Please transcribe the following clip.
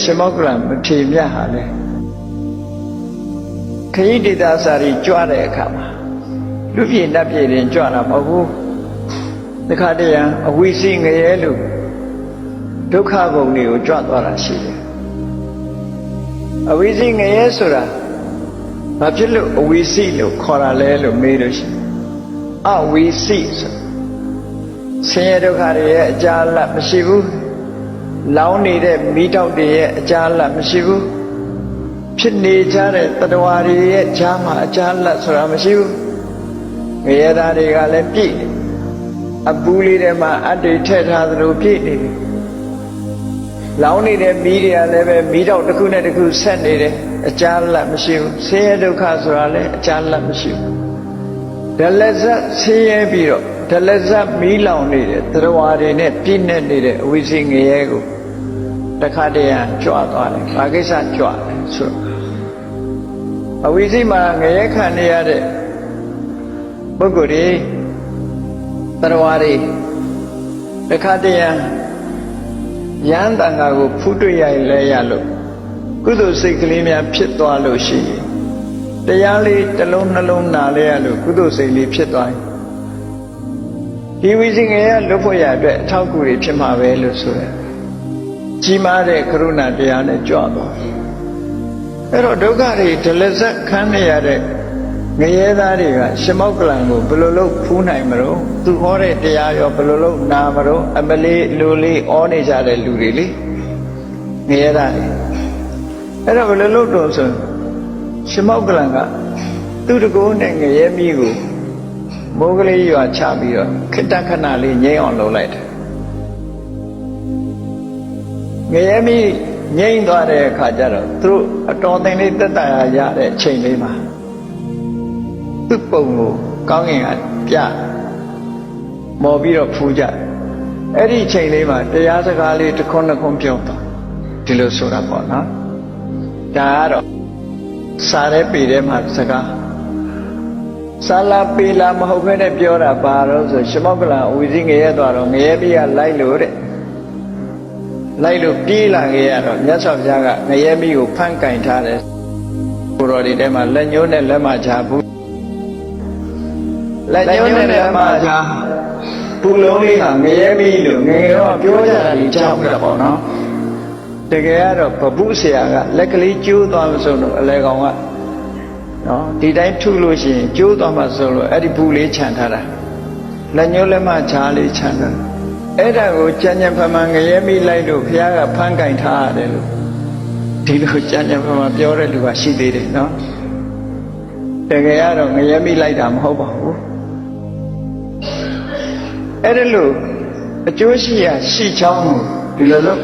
ရှင်မောက္ကလမဖြေမြတ်ဟာလေခရီးဒေသစာရီကြွတဲ့အခါမှာလူပြည့်နတ်ပြည့်ရင်ကြွတာမဟုတ်ဘူးတခါတည်းရန်အဝိစီငရဲလို့ဒုက္ခဂုဏ်တွေကိုကြွသွားတာရှိတယ်အဝိစီငရဲဆိုတာဘာဖြစ်လို့အဝိစီလို့ခေါ်တာလဲလို့မေးလို့ရှိရင်အဝိစီဆိုဆင်းရဲဒုက္ခတွေရဲ့အကြာအလတ်မရှိဘူးလောင်းနေတဲ့မိတောက်တွေရဲ့အကြာအလတ်မရှိဘူးဖြစ်နေကြတဲ့တတဝါတွေရဲ့ဈာမှာအကြာအလတ်ဆိုတာမရှိဘူးငရဲသားတွေကလည်းပြည့်နေအပူလေးထဲမှာအတ္တိထည့်ထားသလိုပြည့်နေတယ်လောင်းနေတဲ့မီးတွေကလည်းပဲမီးတောက်တစ်ခုနဲ့တစ်ခုဆက်နေတယ်အကြာအလတ်မရှိဘူးဆင်းရဲဒုက္ခဆိုတာလည်းအကြာအလတ်မရှိဘူးဒလဇတ်ဆင်းရဲပြီးတော့ဒလဇတ်မီးလောင်နေတဲ့တရဝါတွေနဲ့ပြည့်နေနေတဲ့အဝိဇ္ဇငရဲကိုတခါတည်းကြွသွားတယ်ဘာကိစ္စကြွတယ်ဆိုအဝိဇ္ဇမှာငရဲခံနေရတဲ့ပုဂ္ဂိုလ်တွေတရဝါတွေတခါတည်းယန္တန်ဃာကိုဖူးတွေ့ရလဲရလို့ကုသိုလ်စိတ်ကလေးများဖြစ်သွားလို့ရှိရင်တရားလေးတစ်လုံးနှလုံးနာလဲရလို့ကုသိုလ်စိတ်လေးဖြစ်သွားရင်ဒီဝိဇ္ဇငရဲလွတ်ဖို့ရအတွက်အထောက်အကူတွေဖြစ်မှာပဲလို့ဆိုရဲကြီးမားတဲ့ကရုဏာတရားနဲ့ကြွသွားအဲ့တော့ဒုက္ခတွေဒလဇတ်ခံနေရတဲ့ငရဲသားတွေကရှင်မောက္ကလံကိုဘယ်လိုလုပ်ဖူးနိုင်မလို့သူဟောတဲ့တရားရောဘယ်လိုလုပ်နာမလို့အမလေးလူလေးဩနေကြတဲ့လူတွေလေငရဲသားတွေအဲ့တော့ဘယ်လိုလုပ်တော့ဆိုရှင်မောက္ကလံကသူတကိုးနဲ့ငရဲမိကိုမိုးကလေးရွာချပြီးတော့ခိတ္တခဏလေးငြိမ်းအောင်လုပ်လိုက်တယ်ငရဲမိငြိမ်းသွားတဲ့အခါကျတော့သူတို့အတော်သိလေးတက်တာရတဲ့အချိန်လေးမှာသူ့ပုံကိုကောင်းကင်ကပြမော်ပြီးတော့ဖူးကြအဲ့ဒီအချိန်လေးမှာတရားစကားလေးတစ်ခွန်းနှစ်ခွန်းပြောတော့ဒီလိုဆိုတာပေါ့နော်ဒါကတော့စားတဲ့ပေထဲမှာစကားစာလာပေလာမဟုတ်ဘဲနဲ့ပြောတာဘာလို့ဆိုရှင်မောက္ကလံအဝိဇ္ဇငရဲသွားတော့ငရဲမိကလိုက်လို့တဲ့လိုက်လို့ပြေးလာခဲ့ရတော့မြတ်စွာဘုရားကငရဲမိကိုဖမ်းကင်ထားတယ်ကိုတော်ဒီထဲမှာလက်ညှိုးနဲ့လက်မချဘူးလက်ညှိုးနဲ့လက်မချပူလုံးလေးဟာငရဲမိလို့ငယ်တော့ပြောကြတာကြီးကြောက်တာပေါ့နော်တကယ်ကတော့ဘပုဆရာကလက်ကလေးကျိုးသွားလို့ဆိုတော့အလဲကောင်ကနော်ဒီတိုင်းထုလို့ရှိရင်ကျိုးသွားမှဆိုလို့အဲ့ဒီဘူးလေးခြံထားတာလက်ညှိုးလက်မချလေးခြံထားအဲ့ဒါကိုကြံ့ကြံ့ဖန်ဖန်ငရဲမိလိုက်လို့ဘုရားကဖမ်းကင်ထားရတယ်လို့ဒီလိုကြံ့ကြံ့ဖန်ဖန်ပြောတဲ့လူကရှိသေးတယ်နော်တကယ်ကတော့ငရဲမိလိုက်တာမဟုတ်ပါဘူးအဲ့ဒါလို့အကျိုးရှိရာရှိချောင်းကိုဒီလိုလို့